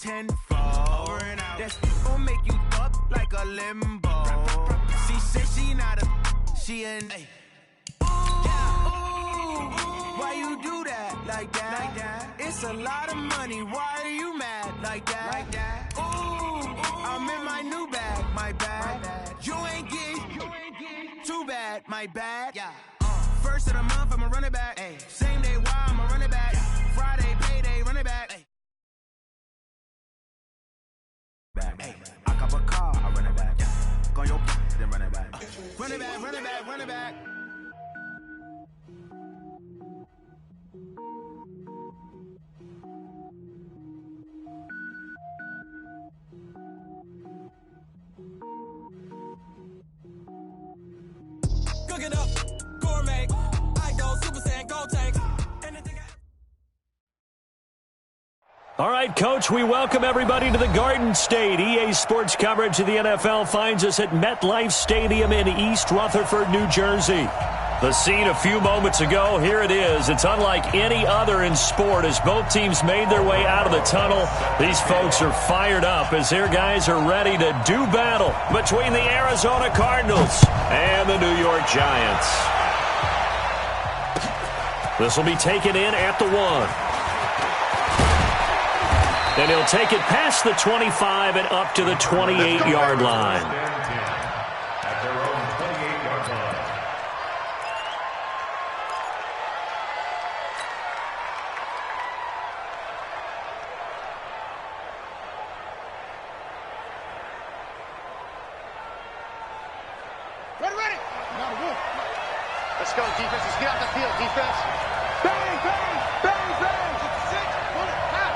tenfold. That's gon' make you up like a limbo. She said she not a, she an. Why you do that like that? It's a lot of money. Why are you mad like that? Ooh, I'm in my new bag, my bag. You ain't getting too bad, my bad. First of the month, I'ma run it back. Same day, why I'ma run it back. Friday, payday, run it back. I cop a car, I run it back. Go on your then run it back. Run it back, run it back, run it back. Cooking up, gourmet. I go Super Saiyan, go tank. All right, Coach, we welcome everybody to the Garden State. EA Sports coverage of the NFL finds us at MetLife Stadium in East Rutherford, New Jersey. The scene a few moments ago, here it is. It's unlike any other in sport as both teams made their way out of the tunnel. These folks are fired up as their guys are ready to do battle between the Arizona Cardinals and the New York Giants. This will be taken in at the 1. And he'll take it past the 25 and up to the 28-yard line. At their own 28-yard line. Ready. Let's go, defense. Let's get out the field, defense. Bang, bang, bang, bang. 6, pull it, out.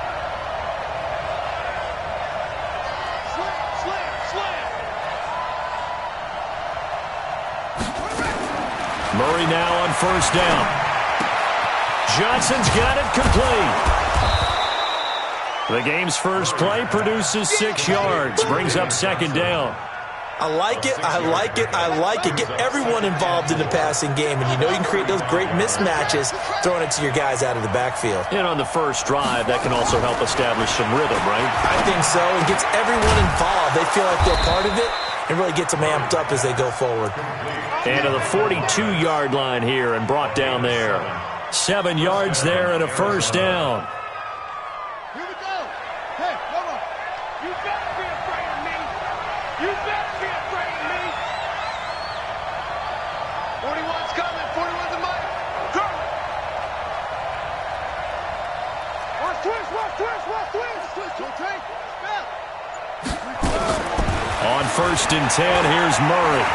Slam. Murray now on first down. Johnson's got it complete. The game's first play produces 6 yards, brings up second down. I like it. Get everyone involved in the passing game, and you know you can create those great mismatches throwing it to your guys out of the backfield. And on the first drive, that can also help establish some rhythm, right? I think so. It gets everyone involved. They feel like they're part of it and really gets them amped up as they go forward. And to the 42-yard line here and brought down there. 7 yards there and a first down. Here we go. Hey, hold on. You better be afraid of me. You better be afraid of me. 41's coming. 41's a mic. Turn. Watch twist. Don't take. Spell. On first and 10, here's Murray.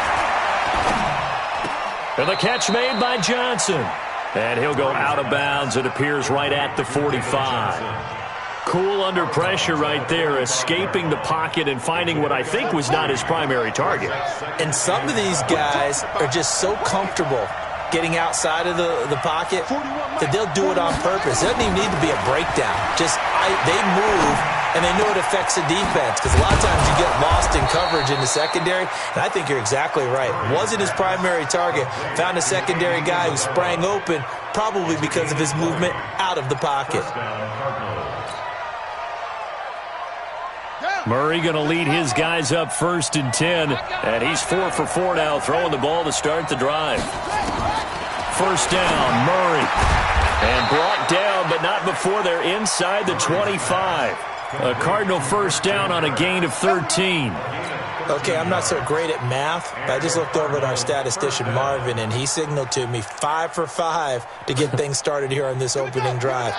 And the catch made by Johnson. And he'll go out of bounds. It appears right at the 45. Cool under pressure right there, escaping the pocket and finding what I think was not his primary target. And some of these guys are just so comfortable getting outside of the pocket that they'll do it on purpose. It doesn't even need to be a breakdown. They move, and they know it affects the defense because a lot of times you get lost in coverage in the secondary, and I think you're exactly right. Wasn't his primary target. Found a secondary guy who sprang open, probably because of his movement out of the pocket. Murray going to lead his guys up first and 10, and he's 4 for 4 now, throwing the ball to start the drive. First down, Murray. And brought down, but not before they're inside the 25. A Cardinal first down on a gain of 13. Okay, I'm not so great at math, but I just looked over at our statistician, Marvin, and he signaled to me 5 for 5 to get things started here on this opening drive.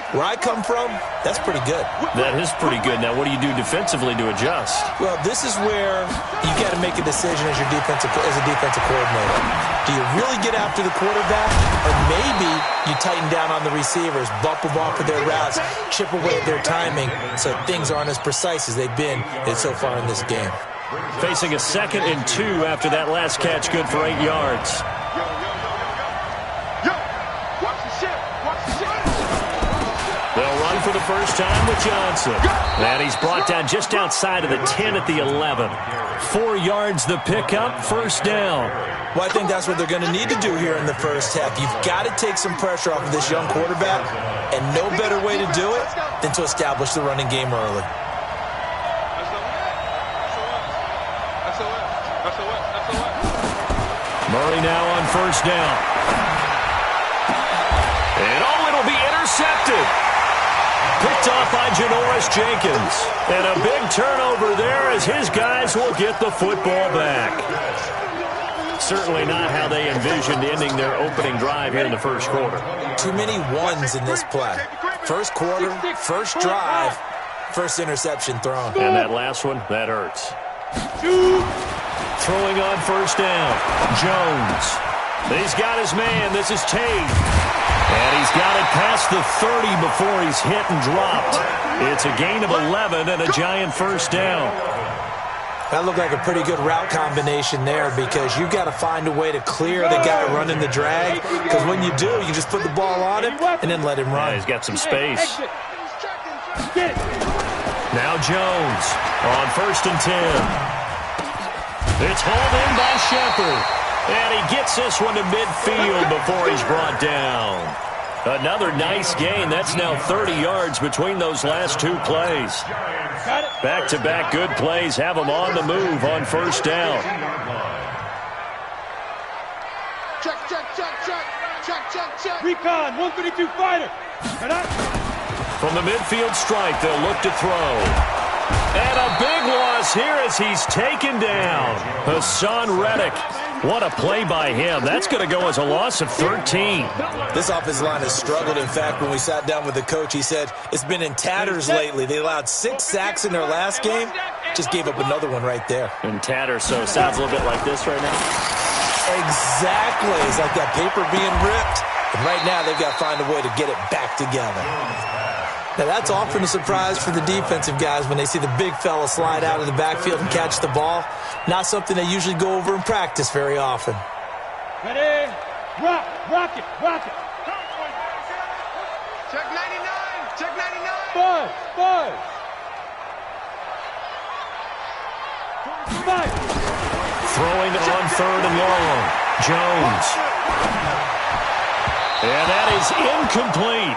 Where I come from, that's pretty good. That is pretty good. Now, what do you do defensively to adjust? Well, this is where you got to make a decision as a defensive coordinator. Do you really get after the quarterback, or maybe you tighten down on the receivers, bump them off of their routes, chip away at their timing, so things aren't as precise as they've been so far in this game. Facing a 2nd and 2 after that last catch, good for 8 yards. They'll run for the first time with Johnson. And he's brought down just outside of the 10 at the 11. 4 yards the pickup, first down. Well, I think that's what they're going to need to do here in the first half. You've got to take some pressure off of this young quarterback, and no better way to do it than to establish the running game early. Murray now on first down. And it'll be intercepted. Picked off by Janoris Jenkins. And a big turnover there as his guys will get the football back. Certainly not how they envisioned ending their opening drive here in the first quarter. Too many ones in this play. First quarter, first drive, first interception thrown. And that last one, that hurts. Throwing on first down, Jones. He's got his man. This is Tate. And he's got it past the 30 before he's hit and dropped. It's a gain of 11 and a giant first down. That looked like a pretty good route combination there because you've got to find a way to clear the guy running the drag, because when you do, you just put the ball on him and then let him run. Yeah, he's got some space. Now Jones on first and 10. It's hauled in by Shepard. And he gets this one to midfield before he's brought down. Another nice gain. That's now 30 yards between those last two plays. Back-to-back good plays have them on the move on first down. Check. Recon, 132 fighter. From the midfield stripe, they'll look to throw. And a big loss here as he's taken down. Hassan Reddick. What a play by him. That's going to go as a loss of 13. This offensive line has struggled. In fact, when we sat down with the coach, he said it's been in tatters lately. They allowed 6 sacks in their last game. Just gave up another one right there. In tatters, so it sounds a little bit like this right now. Exactly. It's like that paper being ripped. And right now, they've got to find a way to get it back together. Now, that's often a surprise for the defensive guys when they see the big fella slide out of the backfield and catch the ball. Not something they usually go over in practice very often. Ready? Rock it. Check 99. Check 99. Buzz. Throwing on third and long. Jones. And that is incomplete.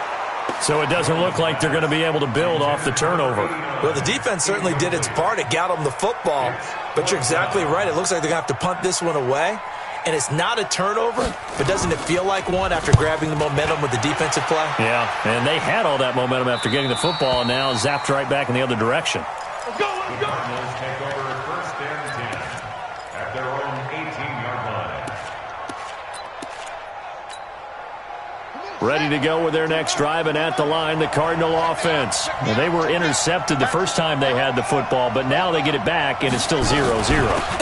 So it doesn't look like they're going to be able to build off the turnover. Well, the defense certainly did its part. It got them the football. But you're exactly right. It looks like they're going to have to punt this one away. And it's not a turnover, but doesn't it feel like one after grabbing the momentum with the defensive play? Yeah, and they had all that momentum after getting the football and now zapped right back in the other direction. Let's go. The Cardinals take over first and 10 at their own 18-yard line. Ready to go with their next drive, and at the line, the Cardinal offense. Now, they were intercepted the first time they had the football, but now they get it back, and it's still 0-0.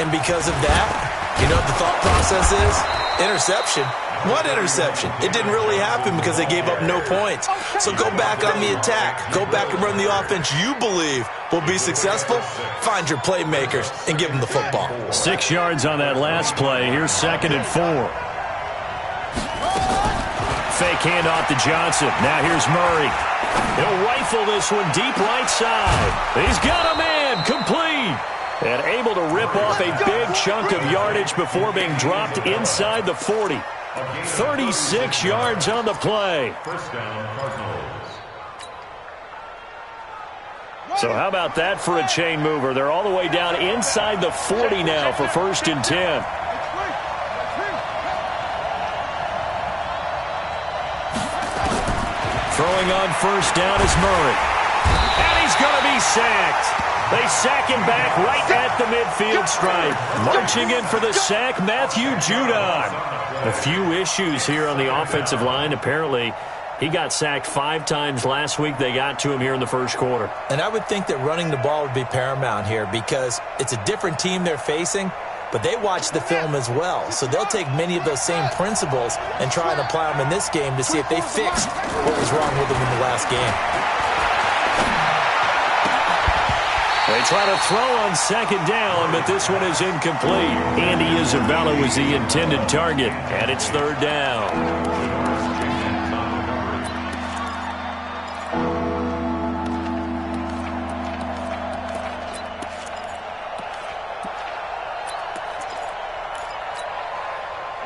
And because of that, you know what the thought process is? Interception. What interception? It didn't really happen because they gave up no points. So go back on the attack. Go back and run the offense you believe will be successful. Find your playmakers and give them the football. 6 yards on that last play. Here's 2nd and 4. Fake handoff to Johnson. Now here's Murray. He'll rifle this one deep right side. He's got a man. Complete. And able to rip off a big chunk of yardage before being dropped inside the 40. 36 yards on the play. First down, Cardinals. So how about that for a chain mover? They're all the way down inside the 40 now for 1st and 10. Throwing on first down is Murray. And he's going to be sacked. They sack him back right at the midfield stripe. Marching in for the sack, Matthew Judon. A few issues here on the offensive line. Apparently, he got sacked 5 times last week. They got to him here in the first quarter. And I would think that running the ball would be paramount here because it's a different team they're facing, but they watch the film as well. So they'll take many of those same principles and try and apply them in this game to see if they fixed what was wrong with them in the last game. They try to throw on 2nd down, but this one is incomplete. Andy Isabella was the intended target, and it's 3rd down.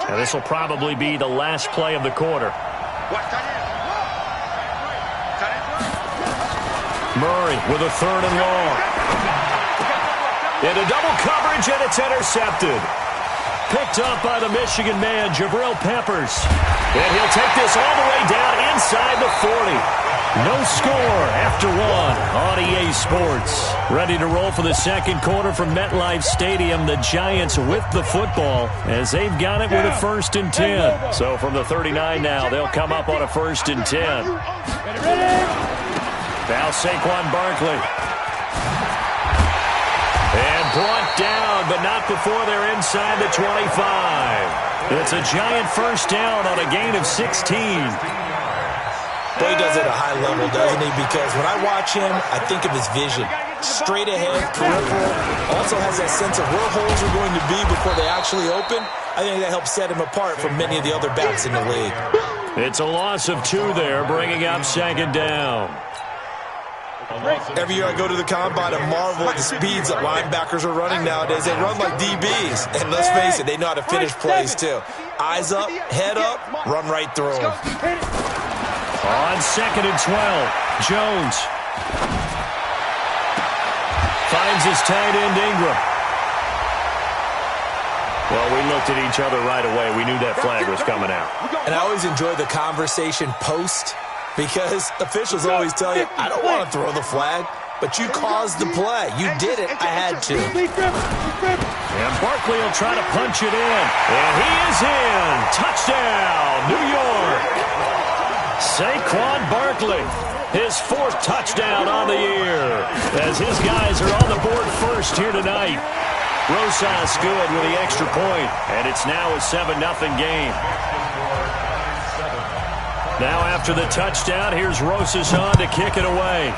Now this will probably be the last play of the quarter. Murray with a 3rd and long. Into double coverage, and it's intercepted. Picked up by the Michigan man, Jabril Peppers. And he'll take this all the way down inside the 40. No score after 1 on EA Sports. Ready to roll for the second quarter from MetLife Stadium. The Giants with the football as they've got it with a 1st and 10. So from the 39 now, they'll come up on a 1st and 10. Now Saquon Barkley. And brought down, but not before they're inside the 25. It's a Giant 1st down on a gain of 16. Boy, he does it at a high level, doesn't he? Because when I watch him, I think of his vision. Straight ahead, peripheral. Also has that sense of where holes are going to be before they actually open. I think that helps set him apart from many of the other backs in the league. It's a loss of 2 there, bringing up 2nd down. Every year I go to the combine and marvel at the speeds that linebackers are running nowadays. They run like DBs. And let's face it, they know how to finish plays too. Eyes up, head up, run right through them. On 2nd and 12, Jones finds his tight end Ingram. Well, we looked at each other right away. We knew that flag was coming out. And I always enjoy the conversation post because officials always tell you, I don't want to throw the flag, but you caused the play. You did it. I had to. And Barkley will try to punch it in. And he is in. Touchdown, New York. Saquon Barkley, his 4th touchdown on the year, as his guys are on the board first here tonight. Rosas good with the extra point, and it's now a 7-0 game. Now after the touchdown, here's Rosas on to kick it away.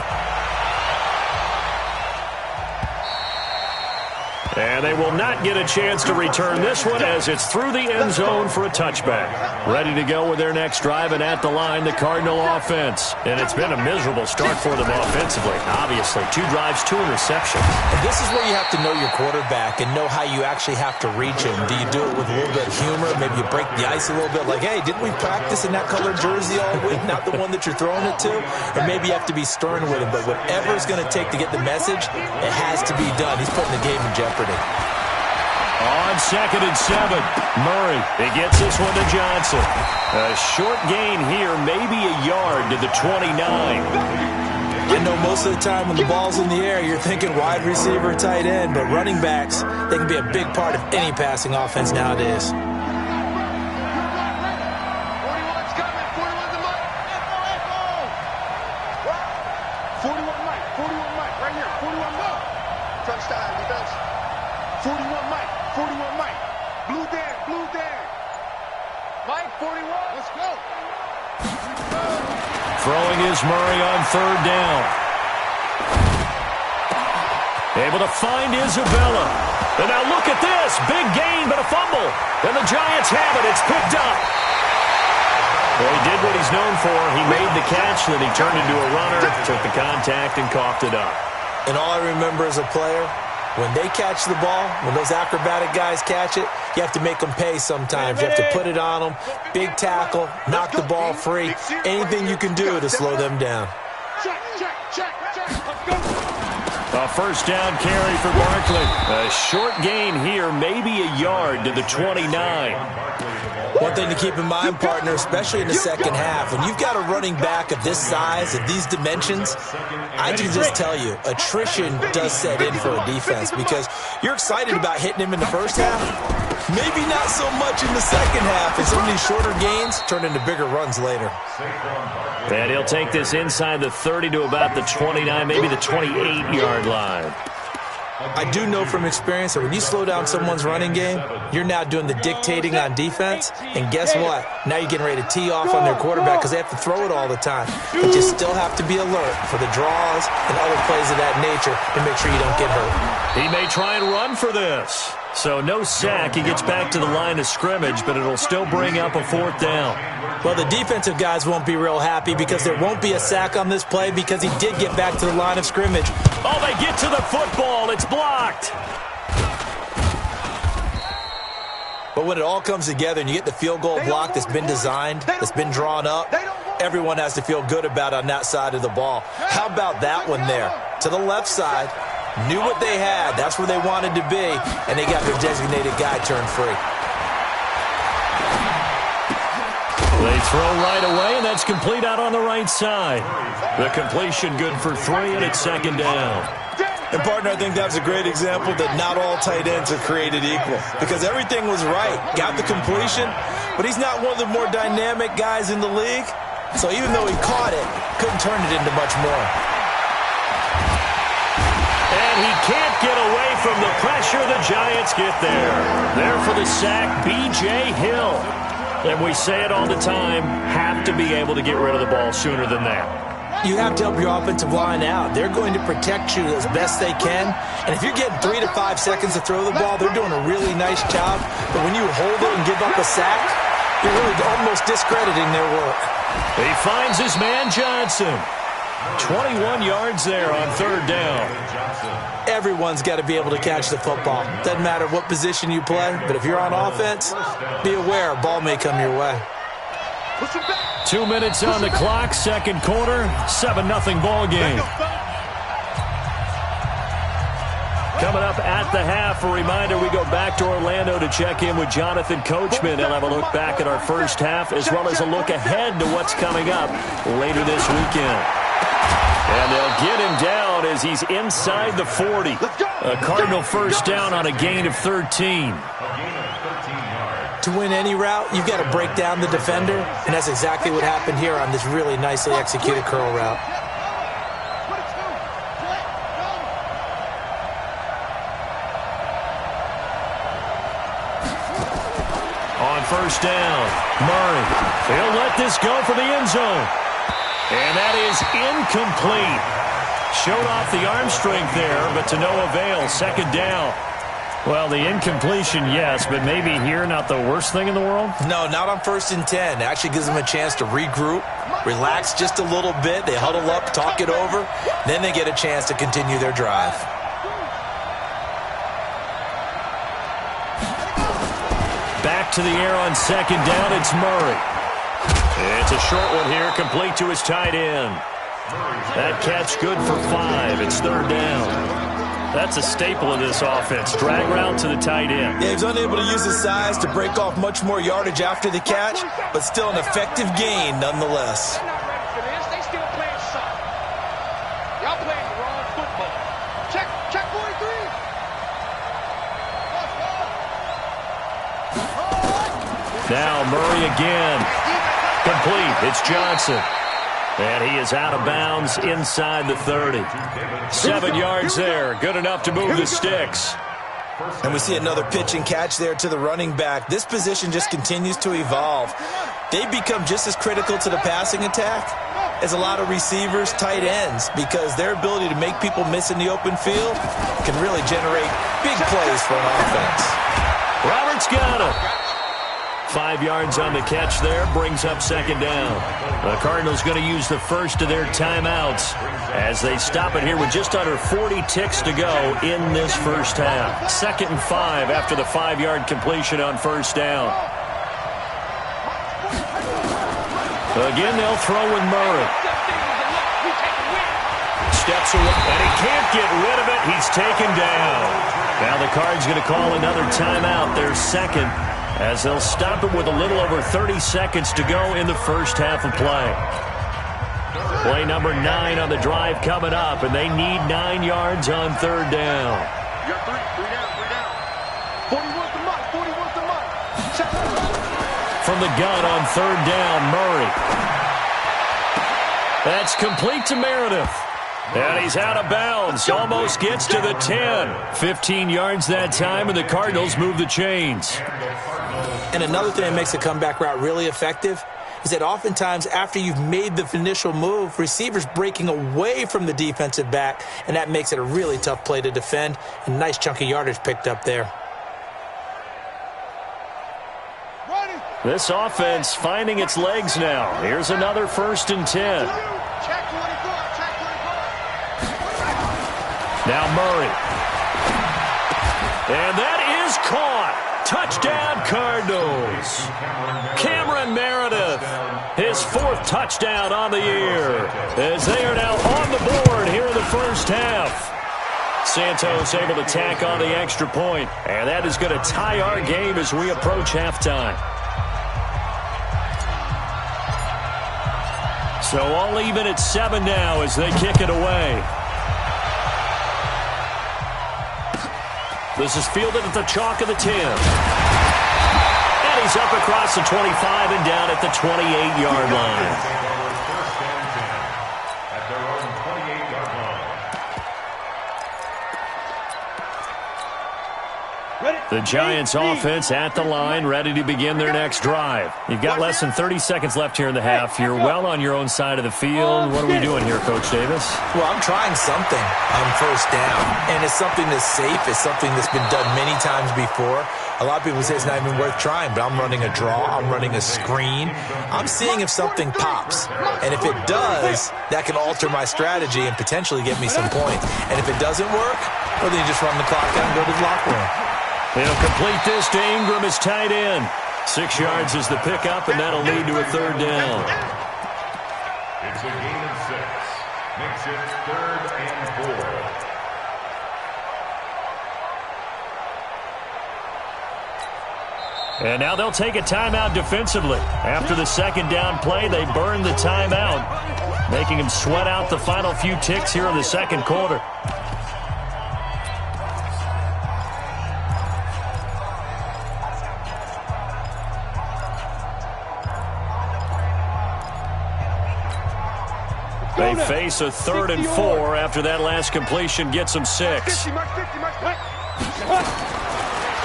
And they will not get a chance to return this one as it's through the end zone for a touchback. Ready to go with their next drive, and at the line, the Cardinal offense. And it's been a miserable start for them offensively. Obviously, 2 drives, 2 interceptions. And this is where you have to know your quarterback and know how you actually have to reach him. Do you do it with a little bit of humor? Maybe you break the ice a little bit like, hey, didn't we practice in that colored jersey all week, not the one that you're throwing it to? Or maybe you have to be stern with him. But whatever it's going to take to get the message, it has to be done. He's putting the game in jeopardy. On 2nd and 7, Murray. He gets this one to Johnson. A short gain here, maybe a yard to the 29. I know most of the time when the ball's in the air, you're thinking wide receiver, tight end, but running backs, they can be a big part of any passing offense nowadays. 41's coming. 41's the Mike. 41 Mike. 41 Mike. Right here. 41 Mike. Touchdown defense. 41 Mike. 41 Mike. Blue Dan. Blue Dan. Mike 41. Let's go. Throwing is Murray on 3rd down. Able to find Isabella. And now look at this. Big gain, but a fumble. And the Giants have it. It's picked up. Well, he did what he's known for. He made the catch, then he turned into a runner, took the contact, and coughed it up. And all I remember as a player, when they catch the ball, when those acrobatic guys catch it, you have to make them pay sometimes. You have to put it on them. Big tackle, knock the ball free. Anything you can do to slow them down. Check, check, check, check. Let's go. A 1st down carry for Barkley. A short gain here, maybe a yard to the 29. One thing to keep in mind, partner, especially in the second half, when you've got a running back of this size, of these dimensions, I can just tell you, attrition does set in for a defense because you're excited about hitting him in the first half. Maybe not so much in the second half, and some of these shorter gains turn into bigger runs later. And he'll take this inside the 30 to about the 29, maybe the 28-yard line. I do know from experience that when you slow down someone's running game, you're now doing the dictating on defense. And guess what? Now you're getting ready to tee off on their quarterback because they have to throw it all the time. But you still have to be alert for the draws and other plays of that nature to make sure you don't get hurt. He may try and run for this. So no sack. He gets back to the line of scrimmage, but it'll still bring up a 4th down. Well, the defensive guys won't be real happy because there won't be a sack on this play because he did get back to the line of scrimmage. Oh, they get to the football. It's blocked. But when it all comes together and you get the field goal block that's been designed, that's been drawn up, everyone has to feel good about on that side of the ball. How about that one there? To the left side, knew what they had. That's where they wanted to be, and they got their designated guy turned free. They throw right away, and that's complete out on the right side. The completion good for 3, and it's second down. And, partner, I think that's a great example that not all tight ends are created equal because everything was right. Got the completion, but he's not one of the more dynamic guys in the league. So even though he caught it, couldn't turn it into much more. And he can't get away from the pressure. The Giants get there. There for the sack, B.J. Hill. And we say it all the time, have to be able to get rid of the ball sooner than that. You have to help your offensive line out. They're going to protect you as best they can. And if you're getting 3 to 5 seconds to throw the ball, they're doing a really nice job. But when you hold it and give up a sack, you're really almost discrediting their work. He finds his man Johnson. 21 yards there on third down. Everyone's got to be able to catch the football. Doesn't matter what position you play, but if you're on offense, be aware a ball may come your way. 2 minutes on the clock, second quarter, 7-0 ball game. Coming up at the half, a reminder, we go back to Orlando to check in with Jonathan Coachman. He'll have a look back at our first half as well as a look ahead to what's coming up later this weekend. And they'll get him down as he's inside the 40. A Cardinal first down on a gain of 13. To win any route, you've got to break down the defender, and that's exactly what happened here on this really nicely executed curl route. On first down, Murray. He'll let this go for the end zone. And that is incomplete. Showed off the arm strength there, but to no avail. Second down. Well, the incompletion, yes, but maybe here not the worst thing in the world? No, not on 1st and 10. It actually gives them a chance to regroup, relax just a little bit. They huddle up, talk it over. Then they get a chance to continue their drive. Back to the air on second down, it's Murray. It's a short one here, complete to his tight end. That catch good for 5. It's third down. That's a staple of this offense. Drag route to the tight end. Yeah, he's unable to use his size to break off much more yardage after the catch, but still an effective gain nonetheless. They still playing soft. Y'all playing the wrong football. Check 43. Now Murray again. Complete. It's Johnson. And he is out of bounds inside the 30. 7 yards there. Good enough to move the sticks. And we see another pitch and catch there to the running back. This position just continues to evolve. They become just as critical to the passing attack as a lot of receivers, tight ends, because their ability to make people miss in the open field can really generate big plays for an offense. Roberts got him. 5 yards on the catch there, brings up second down. The Cardinals going to use the first of their timeouts as they stop it here with just under 40 ticks to go in this first half. 2nd and 5 after the 5-yard completion on first down. Again, they'll throw with Murray. Steps away, and he can't get rid of it. He's taken down. Now the Cards going to call another timeout, their second, as they'll stop it with a little over 30 seconds to go in the first half of play. Play number 9 on the drive coming up, and they need 9 yards on third down. You got three down. 41's the mark, 41's the mark. From the gun on third down, Murray. That's complete to Meredith. And he's out of bounds. Almost gets to the 10. 15 yards that time, and the Cardinals move the chains. And another thing that makes a comeback route really effective is that oftentimes after you've made the initial move, receivers breaking away from the defensive back, and that makes it a really tough play to defend. A nice chunk of yardage picked up there. This offense finding its legs now. Here's another 1st and 10. Now Murray. And that is caught. Touchdown, Cardinals. Cameron Meredith, his 4th touchdown on the year, as they are now on the board here in the first half. Santos able to tack on the extra point, and that is going to tie our game as we approach halftime. So all even at 7 now as they kick it away. This is fielded at the chalk of the 10. And he's up across the 25 and down at the 28-yard line. The Giants offense at the line, ready to begin their next drive. You've got less than 30 seconds left here in the half. You're well on your own side of the field. What are we doing here, Coach Davis? Well, I'm trying something on first down, and it's something that's safe. It's something that's been done many times before. A lot of people say it's not even worth trying, but I'm running a draw. I'm running a screen. I'm seeing if something pops, and if it does, that can alter my strategy and potentially get me some points. And if it doesn't work, well, then you just run the clock out and go to the locker room. He'll complete this to Ingram as tight end. 6 yards is the pickup, and that'll lead to a 3rd down. It's a gain of 6. Makes it 3rd and 4. And now they'll take a timeout defensively. After the 2nd down play, they burn the timeout, making them sweat out the final few ticks here in the 2nd quarter. They face a 3rd and 4 after that last completion gets them 6.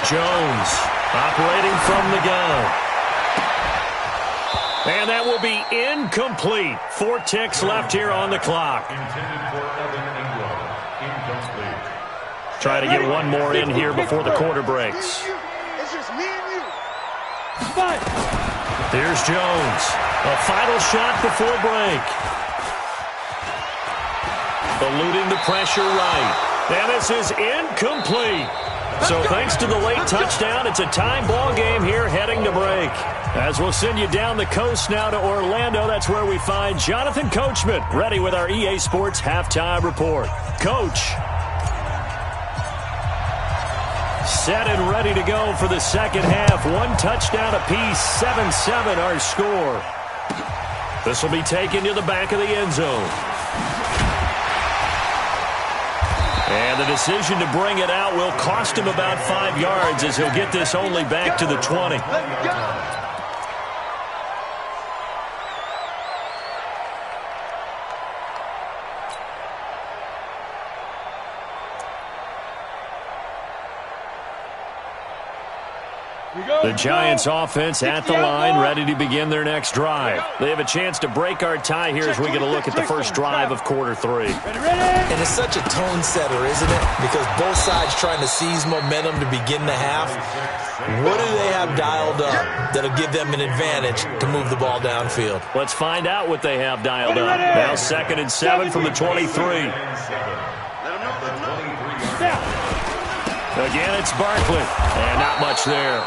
Jones operating from the gun. And that will be incomplete. 4 ticks left here on the clock. Try to get one more in here before the quarter breaks. Here's Jones. A final shot before break. Eluding the pressure right. And this is incomplete. So thanks to the late touchdown, it's a time ball game here heading to break. As we'll send you down the coast now to Orlando, that's where we find Jonathan Coachman, ready with our EA Sports halftime report. Coach. Set and ready to go for the 2nd half. 1 touchdown apiece, 7-7 our score. This will be taken to the back of the end zone. And the decision to bring it out will cost him about 5 yards as he'll get this only back to the 20. The Giants offense at the line, ready to begin their next drive. They have a chance to break our tie here as we get a look at the first drive of quarter 3. And it's such a tone setter, isn't it? Because both sides trying to seize momentum to begin the half. What do they have dialed up that'll give them an advantage to move the ball downfield? Let's find out what they have dialed up. Now 2nd and 7 from the 23. Again, it's Barkley. And not much there.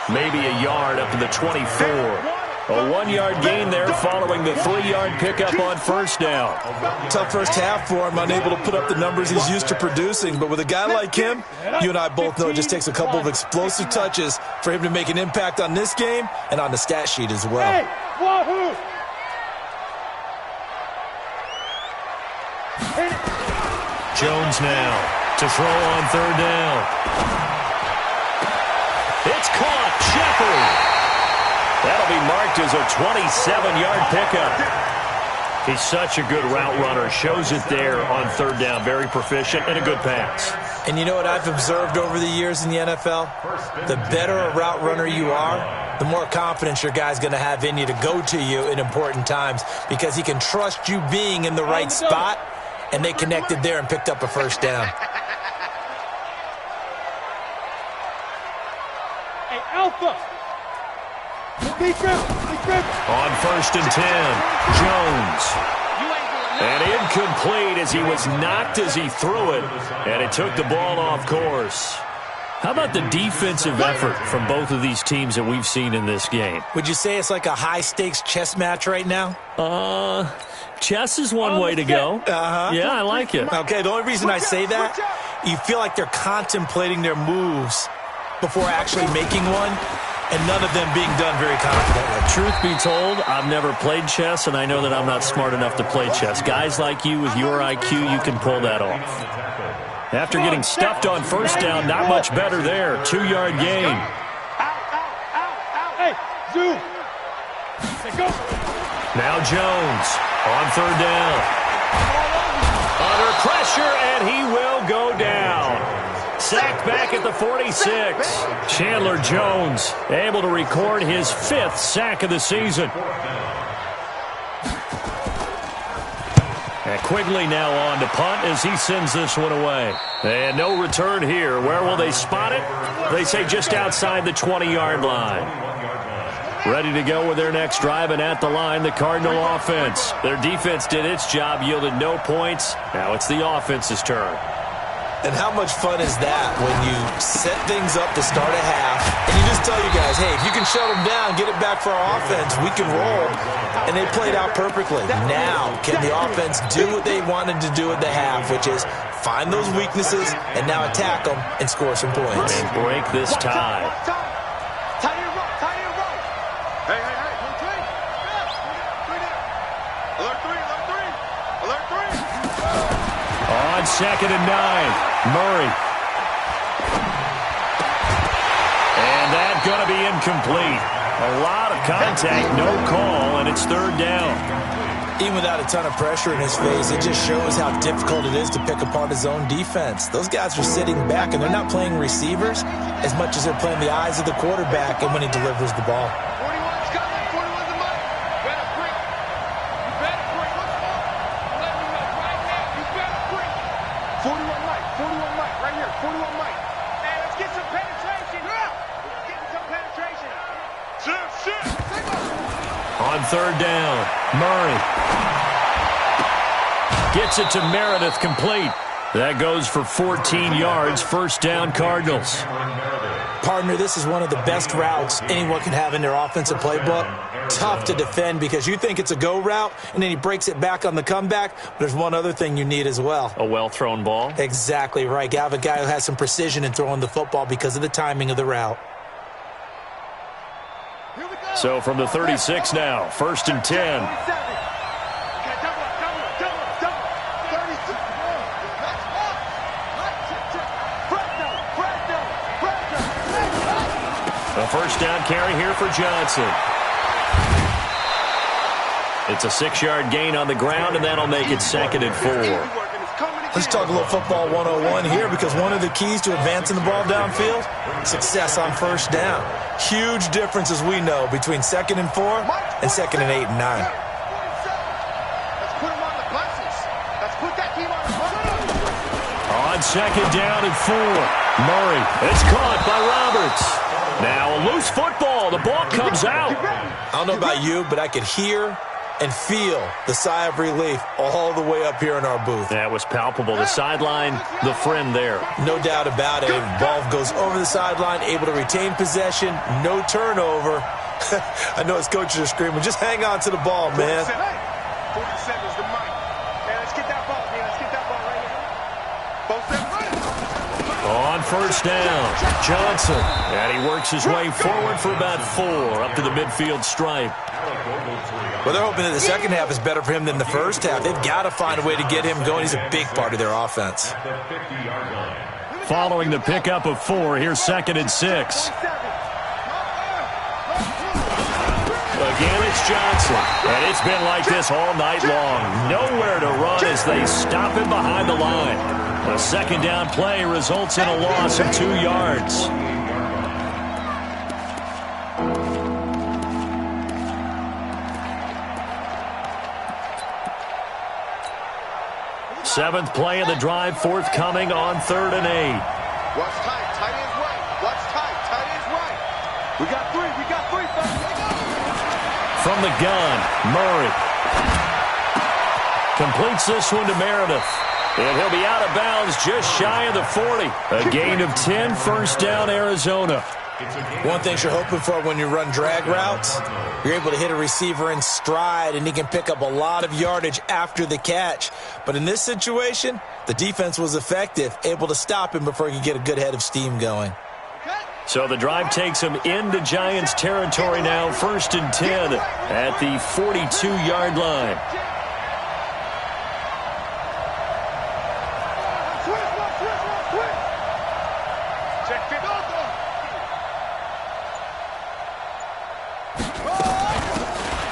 Maybe a yard up to the 24. A 1-yard gain there following the 3-yard pickup on first down. Tough first half for him, unable to put up the numbers he's used to producing. But with a guy like him, you and I both know it just takes a couple of explosive touches for him to make an impact on this game and on the stat sheet as well. Jones now to throw on 3rd down. It's caught. Shepard. That'll be marked as a 27-yard pickup. He's such a good route runner. Shows it there on 3rd down. Very proficient and a good pass. And you know what I've observed over the years in the NFL? The better a route runner you are, the more confidence your guy's going to have in you to go to you in important times because he can trust you being in the right spot, and they connected there and picked up a first down. On 1st and 10, Jones. And incomplete as he was knocked as he threw it, and it took the ball off course. How about the defensive effort from both of these teams that we've seen in this game? Would you say it's like a high-stakes chess match right now? Chess is one way to go. Yeah, I like it. Okay, the only reason I say that, you feel like they're contemplating their moves before actually making one, and none of them being done very confidently. Truth be told, I've never played chess, and I know that I'm not smart enough to play chess. Guys like you with your IQ, you can pull that off. After getting stuffed on first down, not much better there. 2-yard gain. Hey, zoom. Go. Now Jones on third down. Under pressure, and he will go down. Sacked back at the 46. Chandler Jones able to record his 5th sack of the season. And Quigley now on to punt as he sends this one away. And no return here. Where will they spot it? They say just outside the 20-yard line. Ready to go with their next drive, and at the line, the Cardinal offense. Their defense did its job, yielded no points. Now it's the offense's turn. And how much fun is that when you set things up to start a half, and you just tell you guys, hey, if you can shut them down, get it back for our offense, we can roll. And they played out perfectly. Now, can the offense do what they wanted to do at the half, which is find those weaknesses and now attack them and score some points. And break this tie. Tight end roll, tight end roll. Hey, hey, hey, no three. Alert three, alert three, alert three. On 2nd and 9, Murray. And that's going to be incomplete. A lot of contact, no call, and it's third down. Even without a ton of pressure in his face, it just shows how difficult it is to pick apart his own defense. Those guys are sitting back, and they're not playing receivers as much as they're playing the eyes of the quarterback and when he delivers the ball. 41's coming, 41's the money. Better break. You better break. What's more? I'm letting you know right now, you better break. 41 Mike, 41 Mike, right here, 41 Mike. Hey, let's get some penetration. Let's get some penetration. Shit. On third down, Murray gets it to Meredith, complete. That goes for 14 yards, first down Cardinals. Partner, this is one of the best routes anyone can have in their offensive playbook. Tough to defend because you think it's a go route, and then he breaks it back on the comeback. But there's one other thing you need as well. A well-thrown ball. Exactly right. You have a guy who has some precision in throwing the football because of the timing of the route. So from the 36 now, 1st and 10. A first down carry here for Johnson. It's a 6-yard gain on the ground, and that'll make it 2nd and 4. Let's talk a little football 101 here, because one of the keys to advancing the ball downfield, success on first down. Huge difference, as we know, between 2nd and 4 and 2nd and 8 and 9. Let's put him on the buses. Let's put that team on the buses. On 2nd down and 4, Murray. It's caught by Roberts. Now a loose football. The ball comes out. I don't know about you, but I could hear and feel the sigh of relief all the way up here in our booth. That was palpable. The sideline, the friend there. No doubt about it. Ball goes over the sideline, able to retain possession, no turnover. I know his coaches are screaming, just hang on to the ball, man. 47 is the mic. Man, let's get that ball, man. Let's get that ball right here. Both them running. On first down, Johnson. And he works his way forward for about 4 up to the midfield stripe. Well, they're hoping that the second half is better for him than the first half. They've got to find a way to get him going. He's a big part of their offense. Following the pickup of 4, here's 2nd and 6. Again, it's Johnson. And it's been like this all night long. Nowhere to run as they stop him behind the line. A 2nd down play results in a loss of 2 yards. Seventh play of the drive forthcoming on 3rd and 8. Watch tight. Tight end's right. Watch tight. Tight end's right. We got 3. We got 3, fellas. From the gun, Murray completes this one to Meredith. And he'll be out of bounds just shy of the 40. A gain of 10, first down, Arizona. One thing you're hoping for when you run drag routes, you're able to hit a receiver in stride, and he can pick up a lot of yardage after the catch. But in this situation, the defense was effective, able to stop him before he could get a good head of steam going. So the drive takes him into Giants territory now, 1st and 10 at the 42-yard line.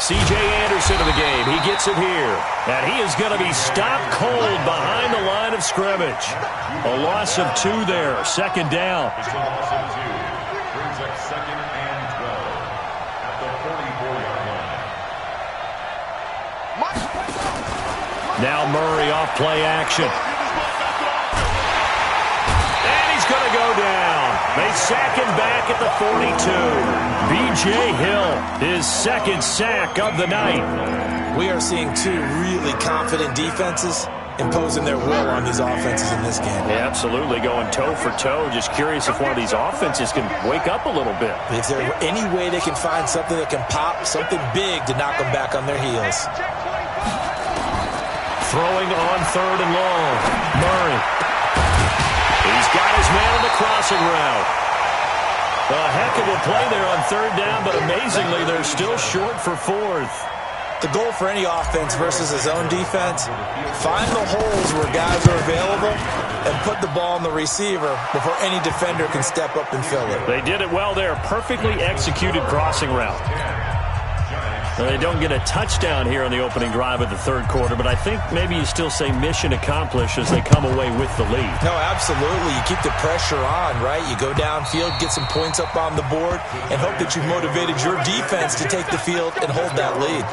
C.J. Anderson of the game. He gets it here. And he is going to be stopped cold behind the line of scrimmage. A loss of 2 there. 2nd down. It's a loss of 2. Brings up 2nd and 12 at the 44-yard line. Now Murray off play action. And he's going to go down. They sack him back at the 42. B.J. Hill, his 2nd sack of the night. We are seeing 2 really confident defenses imposing their will on these offenses in this game. Yeah, absolutely, going toe for toe. Just curious if one of these offenses can wake up a little bit. Is there any way they can find something that can pop, something big to knock them back on their heels? Throwing on 3rd and long. Murray. He's got his man on the crossing route. A heck of a play there on 3rd down, but amazingly, they're still short for 4th. The goal for any offense versus his own defense, find the holes where guys are available and put the ball on the receiver before any defender can step up and fill it. They did it well there. Perfectly executed crossing route. Now, they don't get a touchdown here on the opening drive of the 3rd quarter, but I think maybe you still say mission accomplished as they come away with the lead. No, absolutely. You keep the pressure on, right? You go downfield, get some points up on the board, and hope that you've motivated your defense to take the field and hold that lead.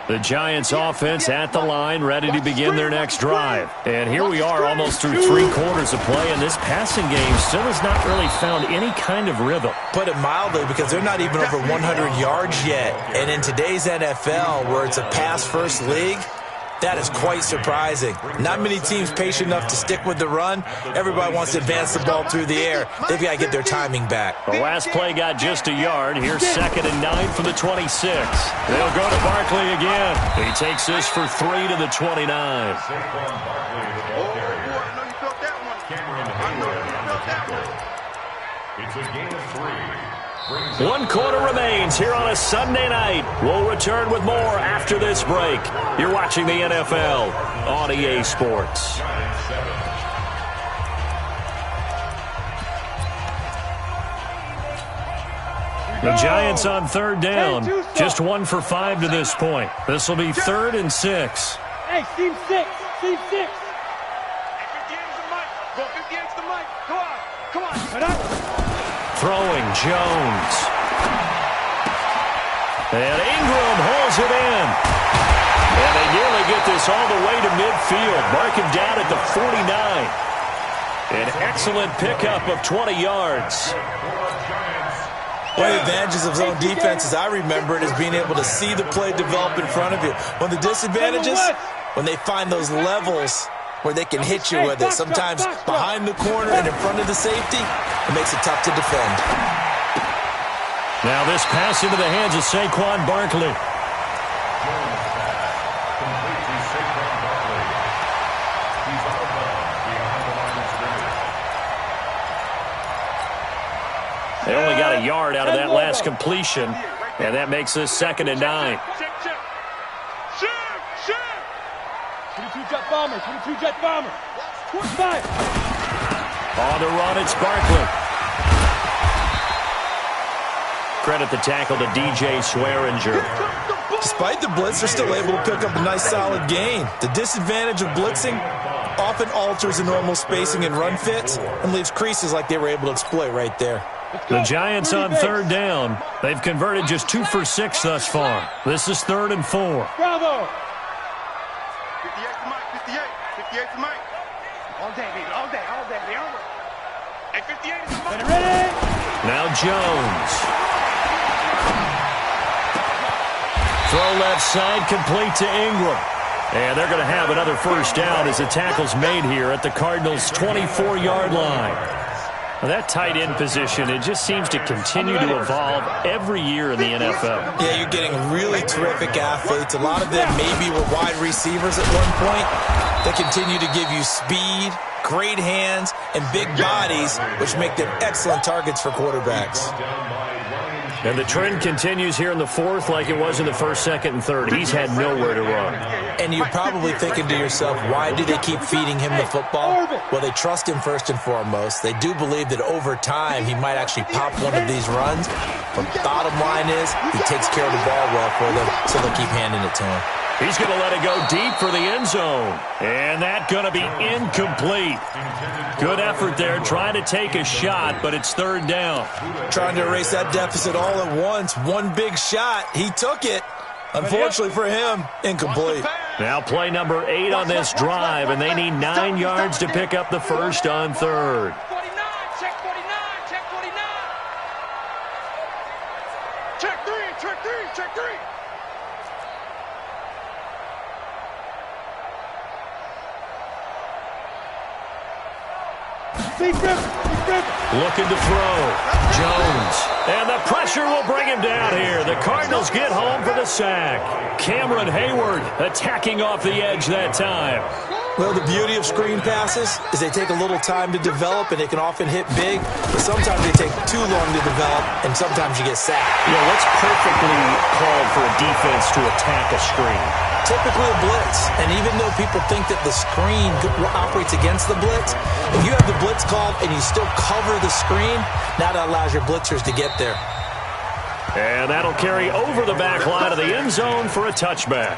The Giants offense at the line, ready to begin their next drive. And here we are almost through 3 quarters of play, and this passing game still has not really found any kind of rhythm. Put it mildly, because they're not even over 100 yards yet. And in today's NFL, where it's a pass-first league, that is quite surprising. Not many teams patient enough to stick with the run. Everybody wants to advance the ball through the air. They've got to get their timing back. The last play got just a yard. Here's 2nd and 9 from the 26. They'll go to Barkley again. He takes this for 3 to the 29. It's a gain of 3. 1 quarter remains here on a Sunday night. We'll return with more after this break. You're watching the NFL on EA Sports. The Giants on 3rd down. Just 1 for 5 to this point. This will be 3rd and 6. Hey, team 6. Team 6. Come on. Throwing Jones. And Ingram holds it in. And they nearly get this all the way to midfield. Mark him down at the 49. An excellent pickup of 20 yards. One of the advantages of zone defense, as I remember it, is being able to see the play develop in front of you. One of the disadvantages, when they find those levels where they can hit you with it, sometimes behind the corner and in front of the safety, it makes it tough to defend. Now this pass into the hands of Saquon Barkley. They only got a yard out of that last completion, and that makes this 2nd and 9. 22 jet bomber. 22 jet bomber. 25. On the run, it's Barkley. Credit the tackle to DJ Swearinger. Despite the blitz, they're still able to pick up a nice solid gain. The disadvantage of blitzing often alters the normal spacing and run fits and leaves creases like they were able to exploit right there. The Giants on 3rd down. They've converted just 2 for 6 thus far. This is 3rd and 4. Bravo. 58 to Mike. 58 to Mike. All day, baby. All day. Hey, 58 is Mike. Now Jones. Throw left side, complete to Ingram. And they're going to have another first down as the tackle's made here at the Cardinals' 24-yard line. Well, that tight end position, it just seems to continue to evolve every year in the NFL. Yeah, you're getting really terrific athletes. A lot of them maybe were wide receivers at one point. They continue to give you speed, great hands, and big bodies, which make them excellent targets for quarterbacks. And the trend continues here in the fourth like it was in the first, second, and third. He's had nowhere to run. And you're probably thinking to yourself, why do they keep feeding him the football? Well, they trust him first and foremost. They do believe that over time he might actually pop one of these runs. But bottom line is he takes care of the ball well for them, so they'll keep handing it to him. He's going to let it go deep for the end zone. And that's going to be incomplete. Good effort there, trying to take a shot, but it's third down. Trying to erase that deficit all at once. One big shot. He took it. Unfortunately for him, incomplete. Now play number 8 on this drive, and they need 9 yards to pick up the first on third. 49, check 49, check 49. Check 3, check 3, check 3. Looking to throw. Jones. And the pressure will bring him down here. The Cardinals get home for the sack. Cameron Hayward attacking off the edge that time. Well, the beauty of screen passes is they take a little time to develop, and they can often hit big, but sometimes they take too long to develop, and sometimes you get sacked. Yeah, what's perfectly called for a defense to attack a screen? Typically a blitz, and even though people think that the screen operates against the blitz, if you have the blitz called and you still cover the screen, now that allows your blitzers to get there. And that'll carry over the back line of the end zone for a touchback.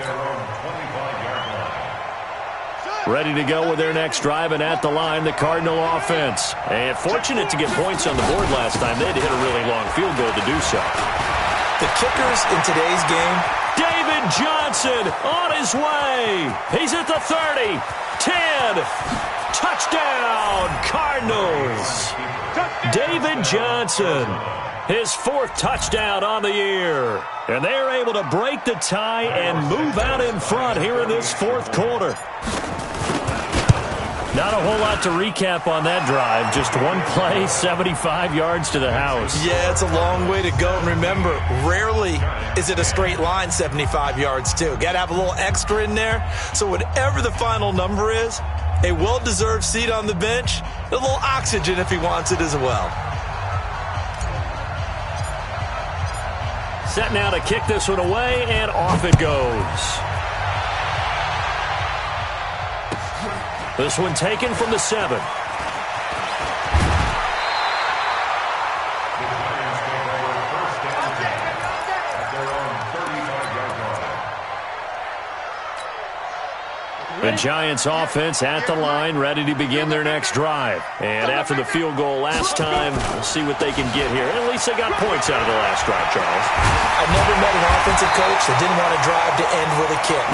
Ready to go with their next drive, and at the line, the Cardinal offense. And fortunate to get points on the board last time. They had to hit a really long field goal to do so. The kickers in today's game. David Johnson on his way. He's at the 30, 10, touchdown, Cardinals. David Johnson, his 4th touchdown on the year. And they're able to break the tie and move out in front here in this 4th quarter. Not a whole lot to recap on that drive. Just one play, 75 yards to the house. Yeah, it's a long way to go. And remember, rarely is it a straight line 75 yards, too. Got to have a little extra in there. So whatever the final number is, a well-deserved seat on the bench, a little oxygen if he wants it as well. Set now to kick this one away, and off it goes. This one taken from the 7. The Giants offense at the line, ready to begin their next drive. And after the field goal last time, we'll see what they can get here. At least they got points out of the last drive, Charles. I've never met an offensive coach that didn't want a drive to end with a kick.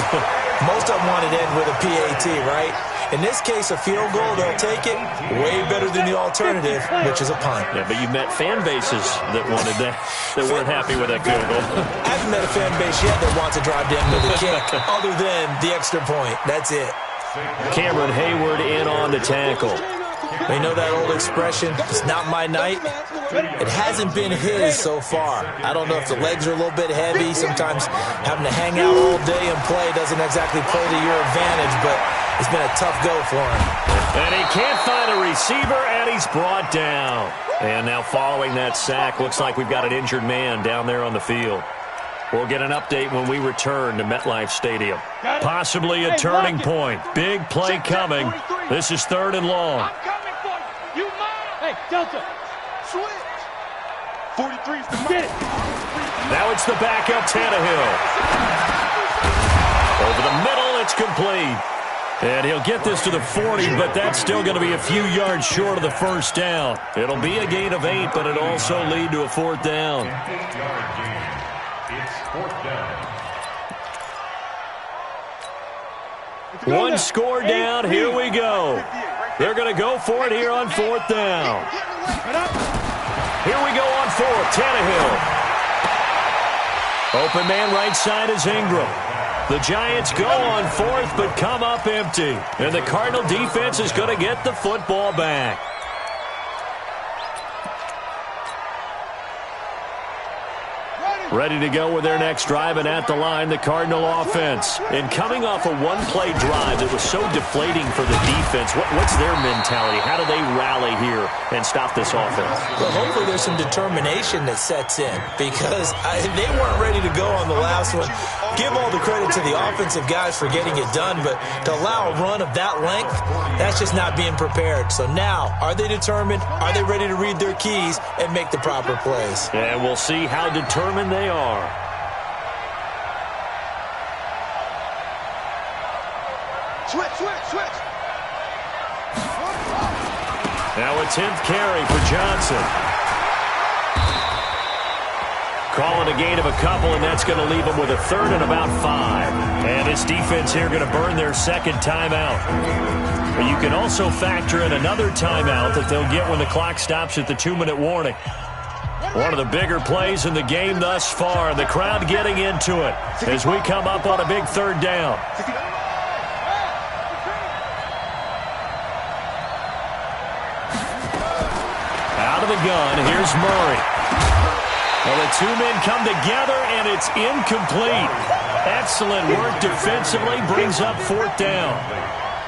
Most of them wanted to end with a PAT, right? In this case, a field goal, they'll take it way better than the alternative, which is a punt. Yeah, but you met fan bases that wanted that weren't happy with that field goal. I haven't met a fan base yet that wants to drive to end with a kick, other than the extra point. That's it. Cameron Hayward in on the tackle. You know that old expression, it's not my night? It hasn't been his so far. I don't know if the legs are a little bit heavy. Sometimes having to hang out all day and play doesn't exactly play to your advantage, but it's been a tough go for him. And he can't find a receiver, and he's brought down. And now following that sack, looks like we've got an injured man down there on the field. We'll get an update when we return to MetLife Stadium. Possibly a turning point. Big play coming. This is 3rd and long. I'm coming for you. You mind? Hey, Delta. Switch. 43's the get it. Now it's the backup Tannehill. Over the middle, it's complete. And he'll get this to the 40, but that's still going to be a few yards short of the first down. It'll be a gain of 8, but it'll also lead to a 4th down. It's 4th down. One score down. Here we go. They're going to go for it here on 4th down. Here we go on 4th. Tannehill. Open man right side is Ingram. The Giants go on fourth but come up empty. And the Cardinal defense is going to get the football back. Ready to go with their next drive, and at the line, the Cardinal offense. And coming off a one-play drive that was so deflating for the defense, what's their mentality? How do they rally here and stop this offense? Well, hopefully there's some determination that sets in, because they weren't ready to go on the last one. Give all the credit to the offensive guys for getting it done, but to allow a run of that length, that's just not being prepared. So now, are they determined? Are they ready to read their keys and make the proper plays? And we'll see how determined they are. Switch. Now a 10th carry for Johnson. Calling a gain of a couple, and that's going to leave them with a third and about 5. And this defense here going to burn their second timeout. But you can also factor in another timeout that they'll get when the clock stops at the 2-minute warning. One of the bigger plays in the game thus far, and the crowd getting into it as we come up on a big third down. Out of the gun, here's Murray. Well, the two men come together, and it's incomplete. Excellent work defensively, brings up fourth down.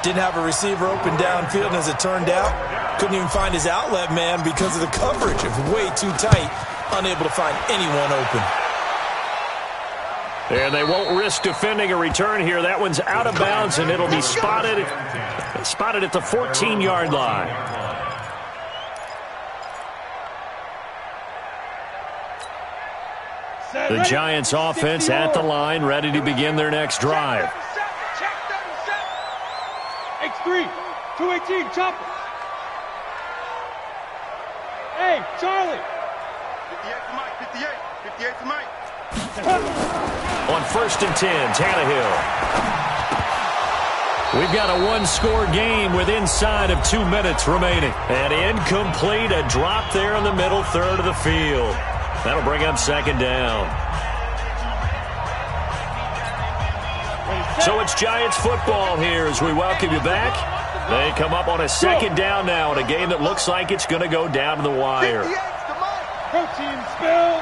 Didn't have a receiver open downfield, and as it turned out, couldn't even find his outlet man because of the coverage. It was way too tight, unable to find anyone open. And they won't risk defending a return here. That one's out of bounds, and it'll be spotted at the 14-yard line. The Giants offense at the line, ready to begin their next drive. X3, 218, chopper. Hey, Charlie. 58 for Mike, 58 for Mike. On 1st and 10, Tannehill. We've got a one-score game with inside of 2 minutes remaining. And incomplete, a drop there in the middle third of the field. That'll bring up second down. So it's Giants football here as we welcome you back. They come up on a second down now in a game that looks like it's going to go down to the wire. Protein spill.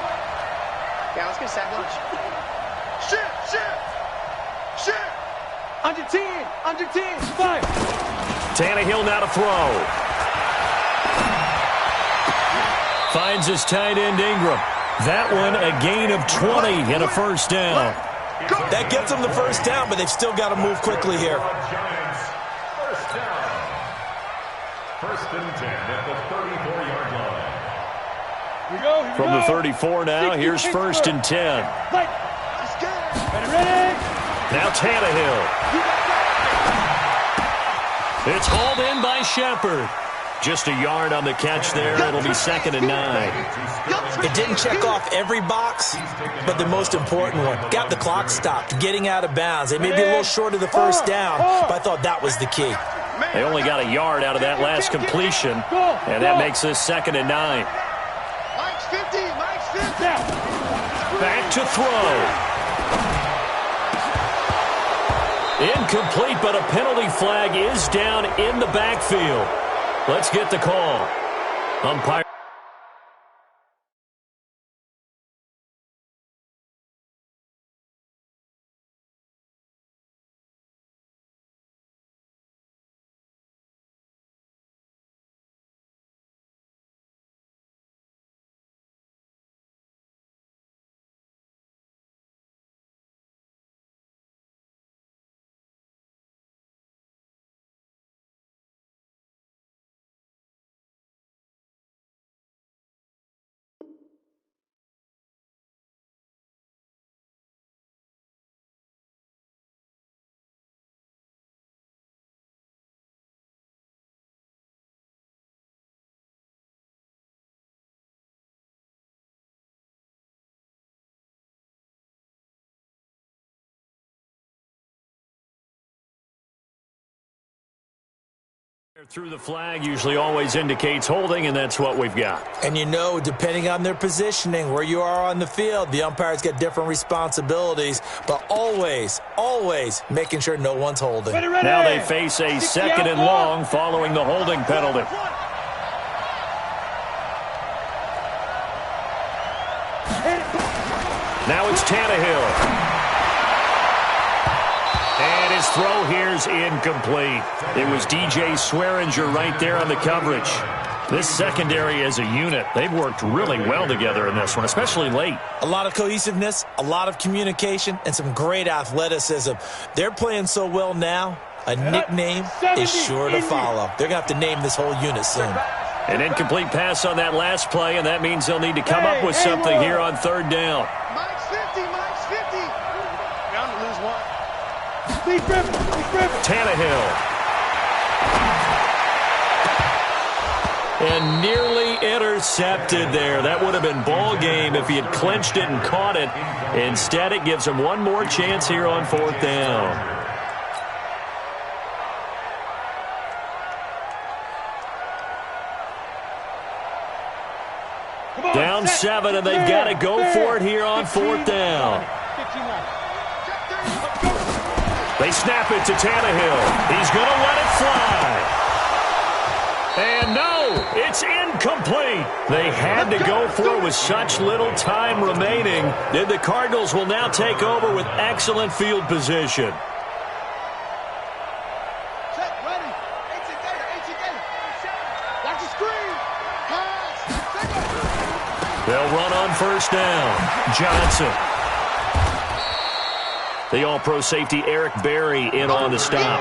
Yeah, let's get a sack lunch. Shit. Under 10. Fire. Tannehill now to throw. Finds his tight end Ingram. That one a gain of 20 and a first down. That gets them the first down, but they've still got to move quickly here. First down. 1st and 10 at the 34-yard line. Here we go. From the 34 now, here's 1st and 10. Ready. Now Tannehill. It's hauled in by Shepard. Just a yard on the catch there. It'll be 2nd and 9. It didn't check off every box, but the most important one. Got the clock stopped, getting out of bounds. They may be a little short of the first down, but I thought that was the key. They only got a yard out of that last completion, and that makes this 2nd and 9. Mike's 50. Back to throw. Incomplete, but a penalty flag is down in the backfield. Let's get the call. Umpire. Through the flag usually always indicates holding, and that's what we've got. And you know, depending on their positioning, where you are on the field, the umpires get different responsibilities, but always, always making sure no one's holding. Ready, ready. Now they face a second and long following the holding penalty. Now it's Tannehill. And his throw here's incomplete. It was DJ Swearinger right there on the coverage. This secondary as a unit, they've worked really well together in this one, especially late. A lot of cohesiveness, a lot of communication, and some great athleticism. They're playing so well now, a nickname is sure to follow. They're going to have to name this whole unit soon. An incomplete pass on that last play, and that means they'll need to come up with something here on third down. Mike's 50, Mike's 50. Bound to lose one. Tannehill. And nearly intercepted there. That would have been ball game if he had clinched it and caught it. Instead, it gives him one more chance here on fourth down. Down 7, and they've got to go for it here on fourth down. They snap it to Tannehill. He's going to let it fly. And no, it's incomplete. They had to go for it with such little time remaining. Then the Cardinals will now take over with excellent field position. They'll run on first down. Johnson. The all-pro safety Eric Berry in on the stop.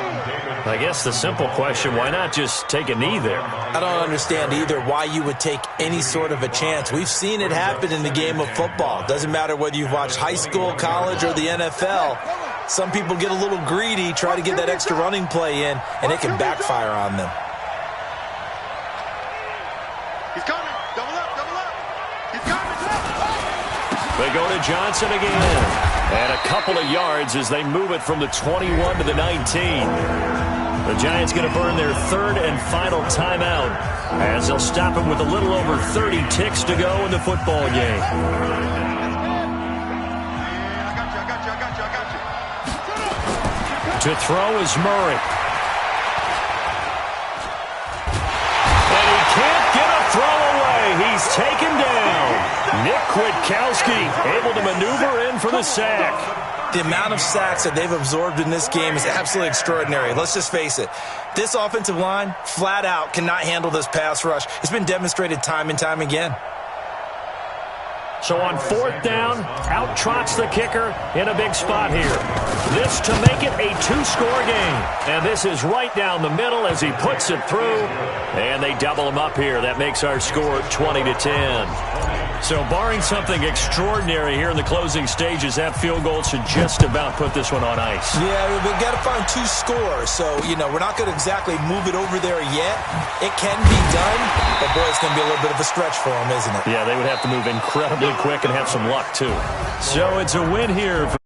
I guess the simple question, why not just take a knee there? I don't understand either why you would take any sort of a chance. We've seen it happen in the game of football. Doesn't matter whether you've watched high school, college, or the NFL. Some people get a little greedy, try to get that extra running play in, and it can backfire on them. He's coming. Double up, double up. He's coming. They go to Johnson again. And a couple of yards as they move it from the 21 to the 19. The Giants going to burn their third and final timeout as they'll stop him with a little over 30 ticks to go in the football game. To throw is Murray. And he can't get a throw away. He's taken down. Nick Kwiatkowski able to maneuver in for the sack. The amount of sacks that they've absorbed in this game is absolutely extraordinary. Let's just face it. This offensive line, flat out, cannot handle this pass rush. It's been demonstrated time and time again. So on fourth down, out trots the kicker in a big spot here. This to make it a two-score game. And this is right down the middle as he puts it through. And they double him up here. That makes our score 20-10. So barring something extraordinary here in the closing stages, that field goal should just about put this one on ice. Yeah, we've got to find two scores. So, you know, we're not going to exactly move it over there yet. It can be done, but, boy, it's going to be a little bit of a stretch for them, isn't it? Yeah, they would have to move incredibly quick and have some luck, too. So it's a win here for